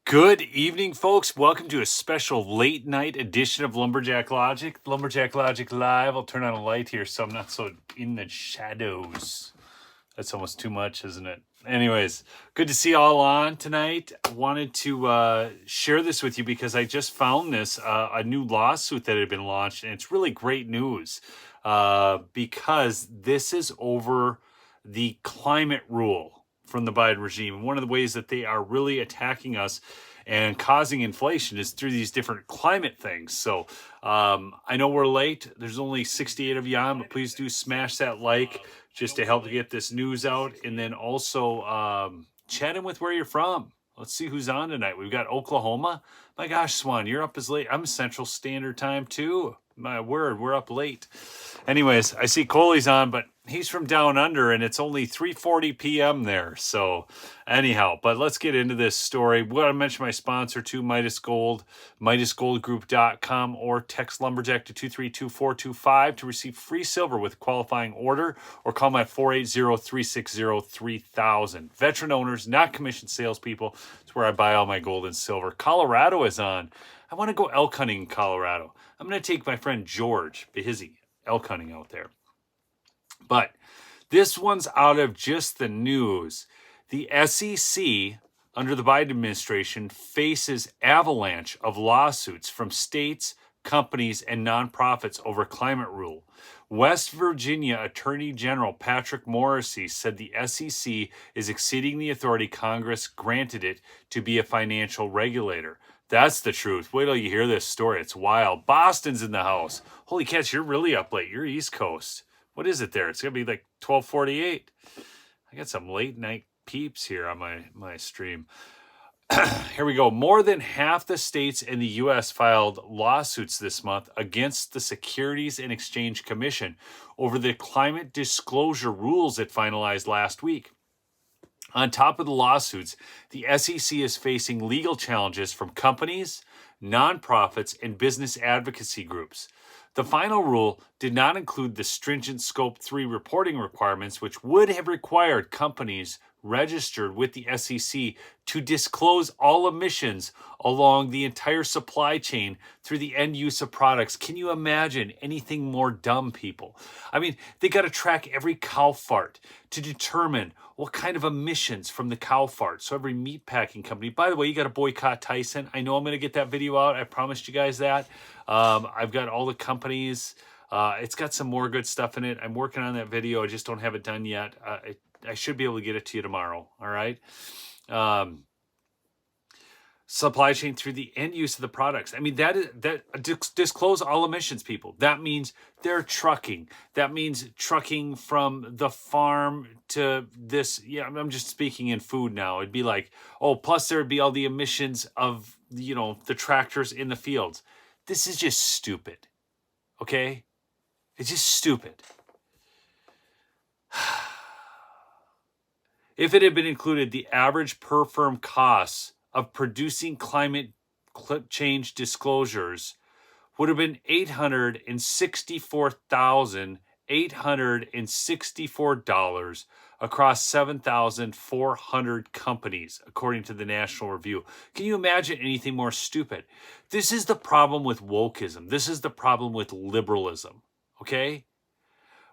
Good evening, folks. Welcome to a special late night edition of Lumberjack Logic. Lumberjack Logic Live. I'll turn on a light here so I'm not so in the shadows. That's almost too much, isn't it? Anyways, good to see you all on tonight. I wanted to share this with you because I just found this, a new lawsuit that had been launched, and it's really great news because this is over the climate rule from the Biden regime. And one of the ways that they are really attacking us and causing inflation is through these different climate things. So I know we're late. There's only 68 of you on, but please do smash that like just to help get this news out. And then also chat in with where you're from. Let's see who's on tonight. We've got Oklahoma. My gosh, Swan, you're up as late. I'm Central Standard Time too. My word, we're up late. Anyways, I see Coley's on, but he's from down under, and it's only 3:40 p.m. there. So anyhow, but let's get into this story. What I mentioned my sponsor too, Midas Gold, MidasGoldGroup.com, or text Lumberjack to 232-425 to receive free silver with qualifying order, or call my 480-360-3000. Veteran owners, not commissioned salespeople. It's where I buy all my gold and silver. Colorado is on. I want to go elk hunting in Colorado. I'm going to take my friend George Behizzy elk hunting out there. But this one's out of just the news. The SEC, under the Biden administration, faces avalanche of lawsuits from states, companies, and nonprofits over climate rule. West Virginia Attorney General Patrick Morrisey said the SEC is exceeding the authority Congress granted it to be a financial regulator. That's the truth. Wait till you hear this story. It's wild. Boston's in the house. Holy cats, you're really up late. You're East Coast. What is it there? It's going to be like 12:48. I got some late night peeps here on my stream. Here we go. More than half the states in the U.S. filed lawsuits this month against the Securities and Exchange Commission over the climate disclosure rules it finalized last week. On top of the lawsuits, the SEC is facing legal challenges from companies, nonprofits, and business advocacy groups. The final rule did not include the stringent Scope 3 reporting requirements, which would have required companies registered with the SEC to disclose all emissions along the entire supply chain through the end use of products. Can you imagine anything more dumb, people? I mean, they got to track every cow fart to determine what kind of emissions from the cow fart. So every meat packing company, by the way, you got to boycott Tyson. I know I'm going to get that video out. I promised you guys that. I've got all the companies. It's got some more good stuff in it. I'm working on that video. I just don't have it done yet. I should be able to get it to you tomorrow. All right. Supply chain through the end use of the products. I mean, disclose all emissions, people. That means they're trucking. That means trucking from the farm to this. Yeah, I'm just speaking in food now. It'd be like, oh, plus there would be all the emissions of, the tractors in the fields. This is just stupid. Okay? It's just stupid. If it had been included, the average per firm costs of producing climate change disclosures would have been $864,864 across 7,400 companies, according to the National Review. Can you imagine anything more stupid? This is the problem with wokeism. This is the problem with liberalism, okay?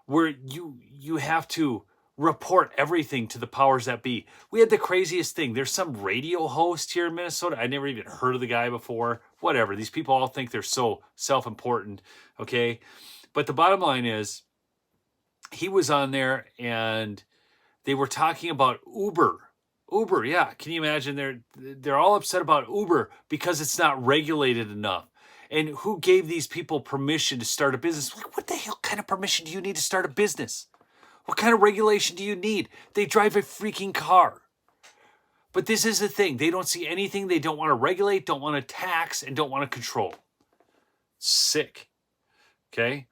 Where you have to report everything to the powers that be. We had the craziest thing. There's some radio host here in Minnesota. I never even heard of the guy before. Whatever. These people all think they're so self-important. Okay. But the bottom line is, he was on there and they were talking about Uber. Uber, yeah. Can you imagine? They're all upset about Uber because it's not regulated enough. And who gave these people permission to start a business? What the hell kind of permission do you need to start a business? What kind of regulation do you need? They drive a freaking car. But this is the thing. They don't see anything they don't want to regulate, don't want to tax, and don't want to control. Sick. Okay?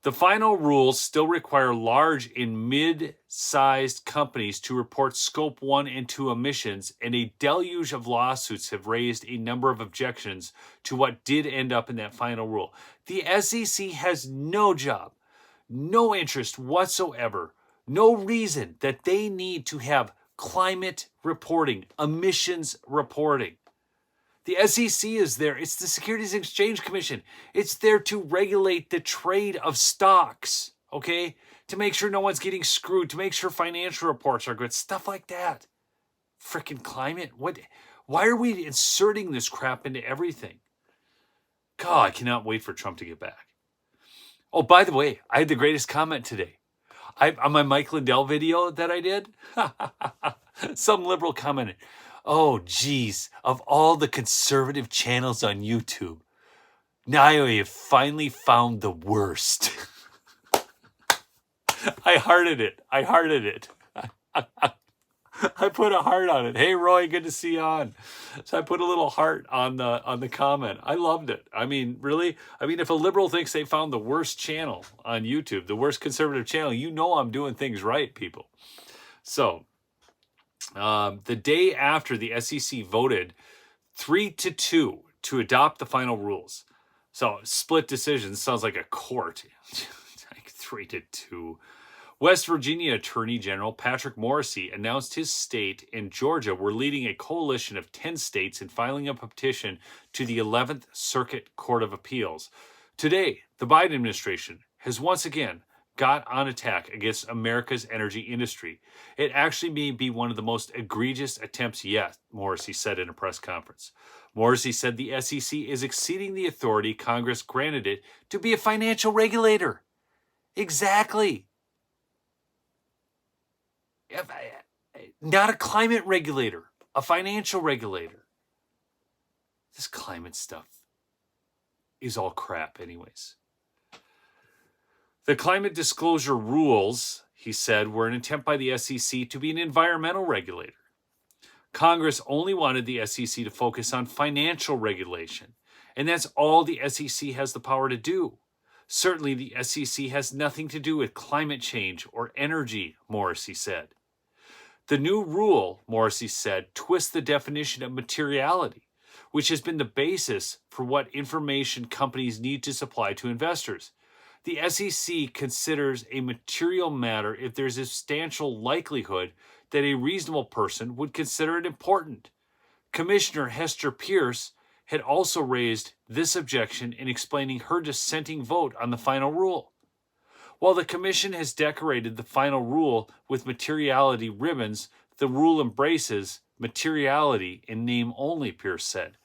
The final rules still require large and mid-sized companies to report Scope 1 and 2 emissions, and a deluge of lawsuits have raised a number of objections to what did end up in that final rule. The SEC has no job, no interest whatsoever, no reason that they need to have climate reporting, emissions reporting. The SEC is there. It's the Securities and Exchange Commission. It's there to regulate the trade of stocks, okay? To make sure no one's getting screwed, to make sure financial reports are good, stuff like that. Freaking climate. Why are we inserting this crap into everything? God, I cannot wait for Trump to get back. Oh, by the way, I had the greatest comment today. On my Mike Lindell video that I did, some liberal commented, "Oh, geez, of all the conservative channels on YouTube, now you have finally found the worst." I hearted it. I put a heart on it. Hey, Roy, good to see you on. So I put a little heart on the comment. I loved it. I mean, really? I mean, if a liberal thinks they found the worst channel on YouTube, the worst conservative channel, you know I'm doing things right, people. So the day after the SEC voted 3-2 to adopt the final rules. So split decision sounds like a court. Like 3-2. West Virginia Attorney General Patrick Morrisey announced his state and Georgia were leading a coalition of 10 states in filing a petition to the 11th Circuit Court of Appeals. Today, the Biden administration has once again got on attack against America's energy industry. It actually may be one of the most egregious attempts yet, Morrisey said in a press conference. Morrisey said the SEC is exceeding the authority Congress granted it to be a financial regulator. Exactly. Not a climate regulator, a financial regulator. This climate stuff is all crap anyways. The climate disclosure rules, he said, were an attempt by the SEC to be an environmental regulator. Congress only wanted the SEC to focus on financial regulation, and that's all the SEC has the power to do. Certainly, the SEC has nothing to do with climate change or energy, Morrisey said. The new rule, Morrisey said, twists the definition of materiality, which has been the basis for what information companies need to supply to investors. The SEC considers a material matter if there's a substantial likelihood that a reasonable person would consider it important. Commissioner Hester Pierce had also raised this objection in explaining her dissenting vote on the final rule. While the commission has decorated the final rule with materiality ribbons, the rule embraces materiality in name only, Pierce said.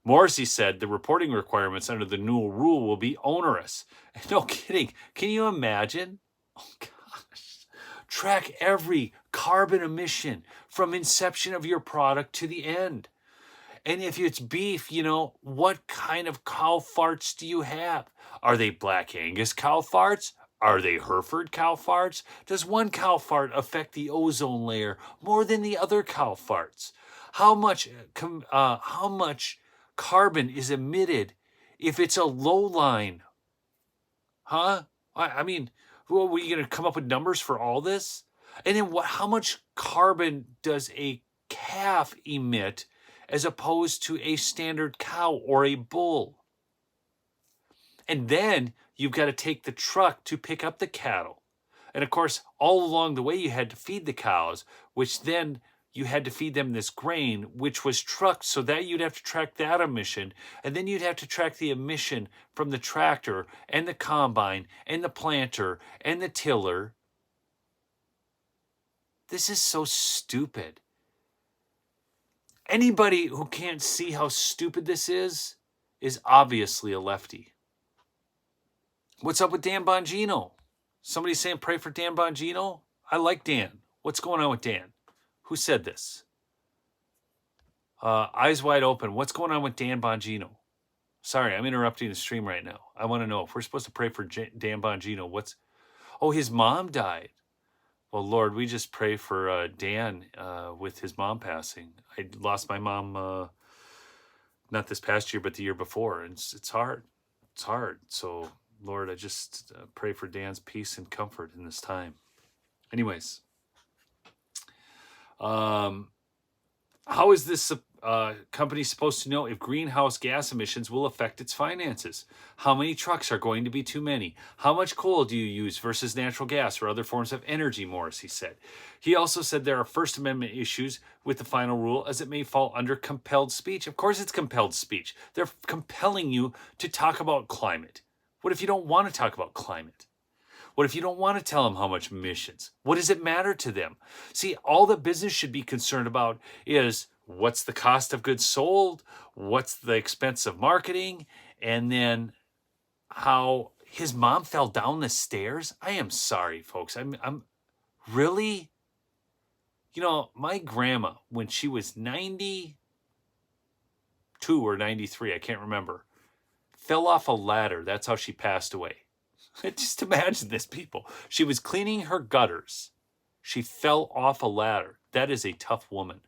Morrisey said the reporting requirements under the new rule will be onerous. No kidding. Can you imagine? Oh, gosh. Track every carbon emission from inception of your product to the end. And if it's beef, what kind of cow farts do you have? Are they Black Angus cow farts? Are they Hereford cow farts? Does one cow fart affect the ozone layer more than the other cow farts? How much carbon is emitted if it's a low line? Huh? I mean, are we going to come up with numbers for all this? And then how much carbon does a calf emit as opposed to a standard cow or a bull? And then you've got to take the truck to pick up the cattle. And of course, all along the way, you had to feed the cows, which then you had to feed them this grain, which was trucked, so that you'd have to track that emission. And then you'd have to track the emission from the tractor and the combine and the planter and the tiller. This is so stupid. Anybody who can't see how stupid this is obviously a lefty. What's up with Dan Bongino? Somebody's saying pray for Dan Bongino? I like Dan. What's going on with Dan? Who said this? Eyes wide open. What's going on with Dan Bongino? Sorry, I'm interrupting the stream right now. I want to know if we're supposed to pray for Dan Bongino. Oh, his mom died. Well, Lord, we just pray for Dan with his mom passing. I lost my mom not this past year, but the year before. And it's hard. It's hard. So, Lord, I just pray for Dan's peace and comfort in this time. Anyways, how is this company's supposed to know if greenhouse gas emissions will affect its finances. How many trucks are going to be too many? How much coal do you use versus natural gas or other forms of energy, Morrissey said. He also said there are First Amendment issues with the final rule as it may fall under compelled speech. Of course it's compelled speech. They're compelling you to talk about climate. What if you don't want to talk about climate? What if you don't want to tell them how much emissions? What does it matter to them? See, all that business should be concerned about is what's the cost of goods sold, what's the expense of marketing, and then how his mom fell down the stairs. I am sorry, folks. I'm really, my grandma, when she was 92 or 93, I can't remember, fell off a ladder. That's how she passed away. Just imagine this, people. She was cleaning her gutters. She fell off a ladder. That is a tough woman.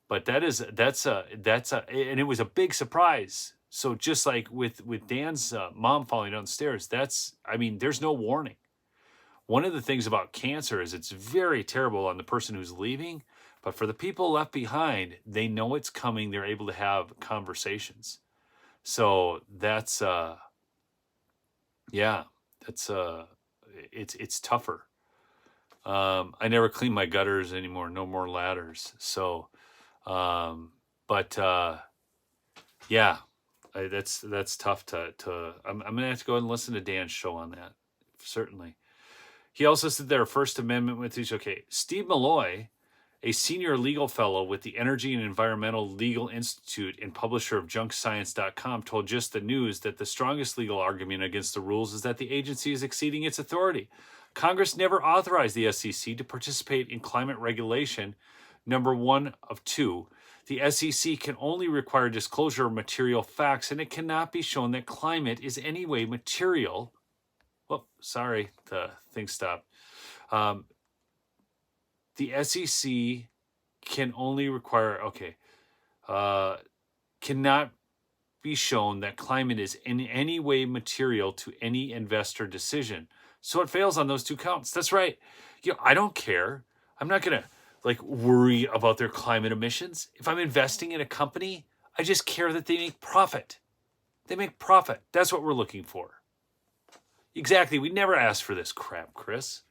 But and it was a big surprise. So just like with Dan's mom falling down the stairs, there's no warning. One of the things about cancer is it's very terrible on the person who's leaving, but for the people left behind, they know it's coming. They're able to have conversations. So that's it's tougher. I never clean my gutters anymore. No more ladders. So, that's tough to. I'm gonna have to go and listen to Dan's show on that. Certainly. He also said there are First Amendment with these. Okay, Steve Malloy, a senior legal fellow with the Energy and Environmental Legal Institute and publisher of JunkScience.com, told Just the News that the strongest legal argument against the rules is that the agency is exceeding its authority. Congress never authorized the SEC to participate in climate regulation. Number one of two, the SEC can only require disclosure of material facts, and it cannot be shown that climate is any way material. Oh, sorry, the thing stopped. The SEC can only require, cannot be shown that climate is in any way material to any investor decision. So it fails on those two counts. That's right. I don't care. I'm not going to worry about their climate emissions. If I'm investing in a company, I just care that they make profit. They make profit. That's what we're looking for. Exactly. We never asked for this crap, Chris.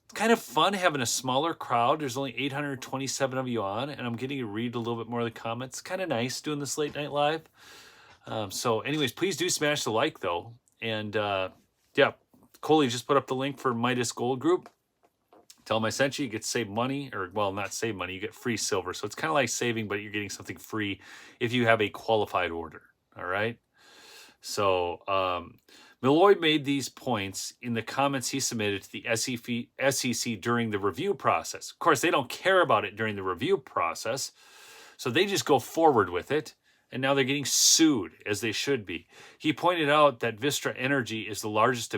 It's kind of fun having a smaller crowd. There's only 827 of you on, and I'm getting to read a little bit more of the comments. Kind of nice doing this late night live. So anyways, please do smash the like, though. And Coley just put up the link for Midas Gold Group. Tell them I sent you. You get to save money, not save money. You get free silver. So it's kind of like saving, but you're getting something free if you have a qualified order. All right? So Malloy made these points in the comments he submitted to the SEC during the review process. Of course, they don't care about it during the review process, so they just go forward with it, and now they're getting sued, as they should be. He pointed out that Vistra Energy is the largest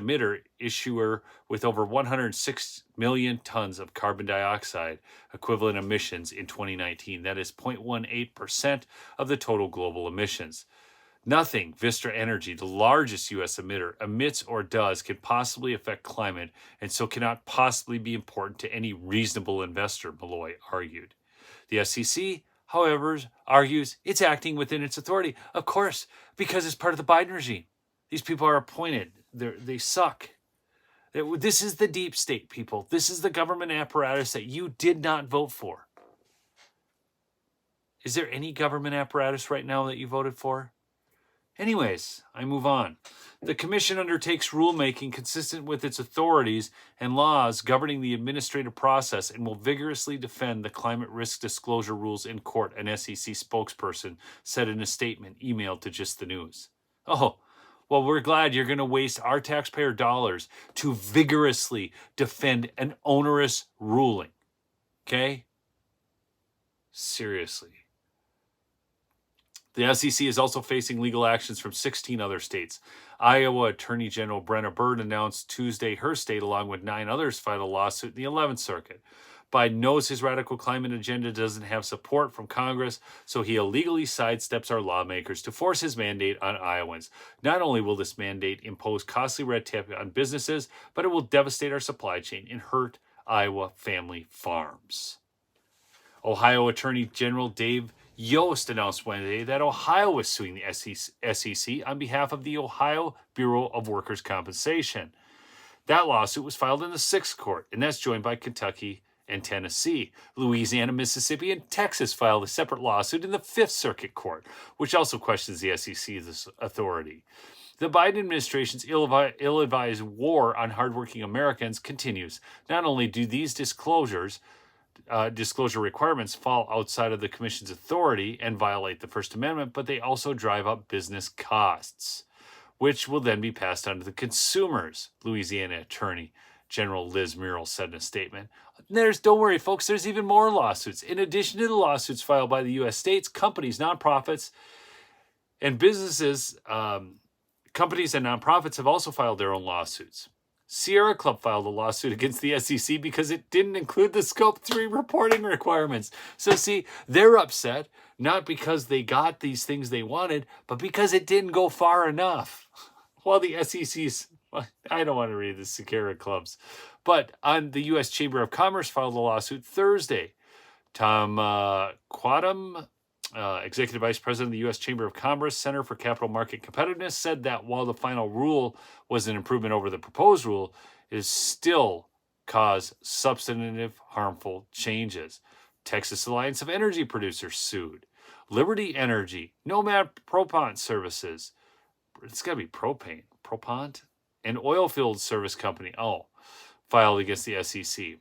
issuer with over 106 million tons of carbon dioxide equivalent emissions in 2019. That is 0.18% of the total global emissions. Nothing Vistra Energy, the largest U.S. emitter, emits or does can possibly affect climate and so cannot possibly be important to any reasonable investor, Malloy argued. The SEC, however, argues it's acting within its authority. Of course, because it's part of the Biden regime. These people are appointed. They suck. This is the deep state, people. This is the government apparatus that you did not vote for. Is there any government apparatus right now that you voted for? Anyways, I move on. The commission undertakes rulemaking consistent with its authorities and laws governing the administrative process and will vigorously defend the climate risk disclosure rules in court, an SEC spokesperson said in a statement emailed to Just the News. Oh, well, we're glad you're going to waste our taxpayer dollars to vigorously defend an onerous ruling. Okay? Seriously. The SEC is also facing legal actions from 16 other states. Iowa Attorney General Brenna Bird announced Tuesday her state, along with 9 others, filed a lawsuit in the 11th Circuit. Biden knows his radical climate agenda doesn't have support from Congress, so he illegally sidesteps our lawmakers to force his mandate on Iowans. Not only will this mandate impose costly red tape on businesses, but it will devastate our supply chain and hurt Iowa family farms. Ohio Attorney General Dave Yost announced Wednesday that Ohio was suing the SEC on behalf of the Ohio Bureau of Workers' Compensation. That lawsuit was filed in the 6th Court, and that's joined by Kentucky and Tennessee. Louisiana, Mississippi, and Texas filed a separate lawsuit in the 5th Circuit Court, which also questions the SEC's authority. The Biden administration's ill-advised war on hardworking Americans continues. Not only do these disclosure requirements fall outside of the commission's authority and violate the First Amendment, but they also drive up business costs, which will then be passed on to the consumers, Louisiana Attorney General Liz Muriel said in a statement. Don't worry, folks, there's even more lawsuits. In addition to the lawsuits filed by the U.S. states, companies, nonprofits, and businesses, companies and nonprofits have also filed their own lawsuits. Sierra Club filed a lawsuit against the SEC because it didn't include the Scope 3 reporting requirements. So see, they're upset, not because they got these things they wanted, but because it didn't go far enough. While the SEC's, I don't want to read the Sierra Clubs, but on the U.S. Chamber of Commerce filed a lawsuit Thursday. Tom Quadam, Executive Vice President of the U.S. Chamber of Commerce Center for Capital Market Competitiveness, said that while the final rule was an improvement over the proposed rule, it has still caused substantive harmful changes. Texas Alliance of Energy Producers sued. Liberty Energy, Nomad Propant Services, it's got to be Propant, and Oilfield Service Company, filed against the SEC.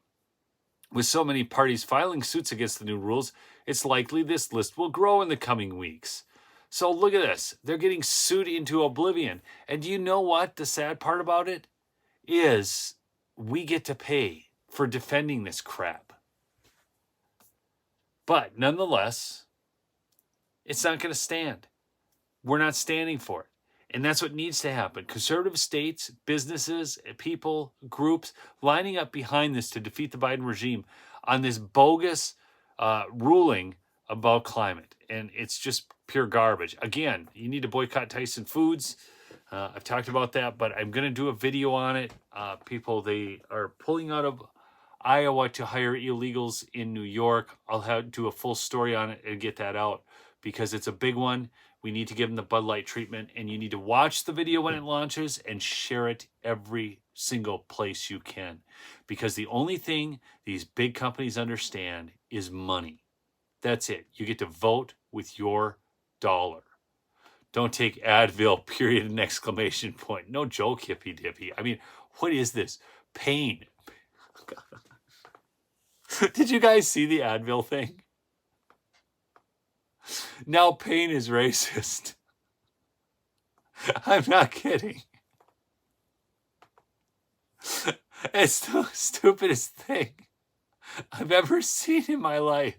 With so many parties filing suits against the new rules, it's likely this list will grow in the coming weeks. So look at this. They're getting sued into oblivion. And do you know what the sad part about it is? We get to pay for defending this crap. But nonetheless, it's not going to stand. We're not standing for it. And that's what needs to happen. Conservative states, businesses, people, groups lining up behind this to defeat the Biden regime on this bogus ruling about climate. And it's just pure garbage. Again, you need to boycott Tyson Foods. I've talked about that, but I'm going to do a video on it. People, they are pulling out of Iowa to hire illegals in New York. I'll do a full story on it and get that out because it's a big one. We need to give them the Bud Light treatment, and you need to watch the video when it launches and share it every single place you can. Because the only thing these big companies understand is money. That's it. You get to vote with your dollar. Don't take Advil, period, and exclamation point. No joke, hippy dippy. I mean, what is this? Pain. Did you guys see the Advil thing? Now pain is racist. I'm not kidding. It's the stupidest thing I've ever seen in my life.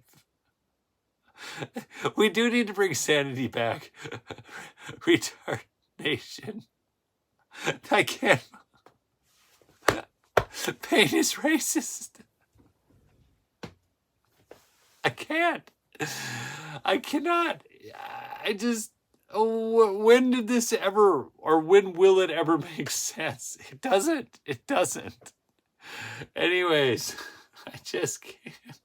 We do need to bring sanity back. Retardation. I can't. Pain is racist. I can't. I cannot. I just, when did this ever, or when will it ever make sense? It doesn't. It doesn't. Anyways, I just can't.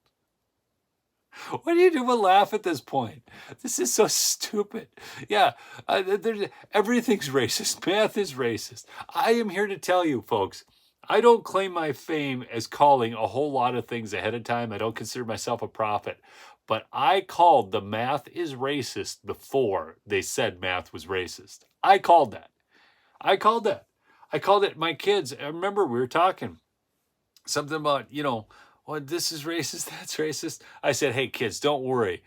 What do you do but laugh at this point? This is so stupid. Yeah, everything's racist. Math is racist. I am here to tell you, folks, I don't claim my fame as calling a whole lot of things ahead of time. I don't consider myself a prophet. But I called the math is racist before they said math was racist. I called that. I called it. My kids, I remember we were talking something about, this is racist, that's racist. I said, hey, kids, don't worry.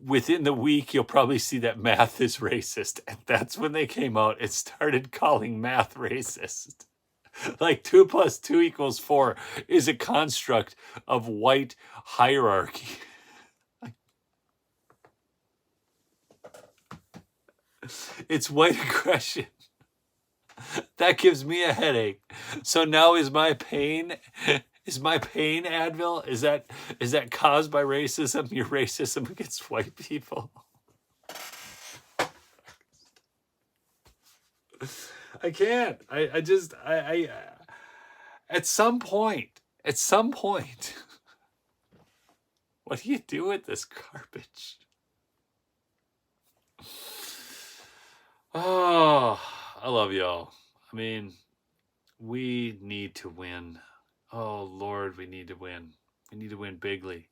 Within the week, you'll probably see that math is racist. And that's when they came out and started calling math racist. Like 2 + 2 = 4 is a construct of white hierarchy. It's white aggression. That gives me a headache. So now is my pain Advil? Is that caused by racism? Your racism against white people? I can't. I just at some point, What do you do with this garbage? Oh, I love y'all. I mean, we need to win. Oh, Lord, we need to win. We need to win bigly.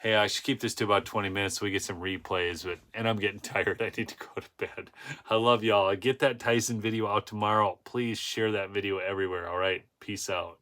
Hey, I should keep this to about 20 minutes so we get some replays, and I'm getting tired. I need to go to bed. I love y'all. I get that Tyson video out tomorrow. Please share that video everywhere, all right? Peace out.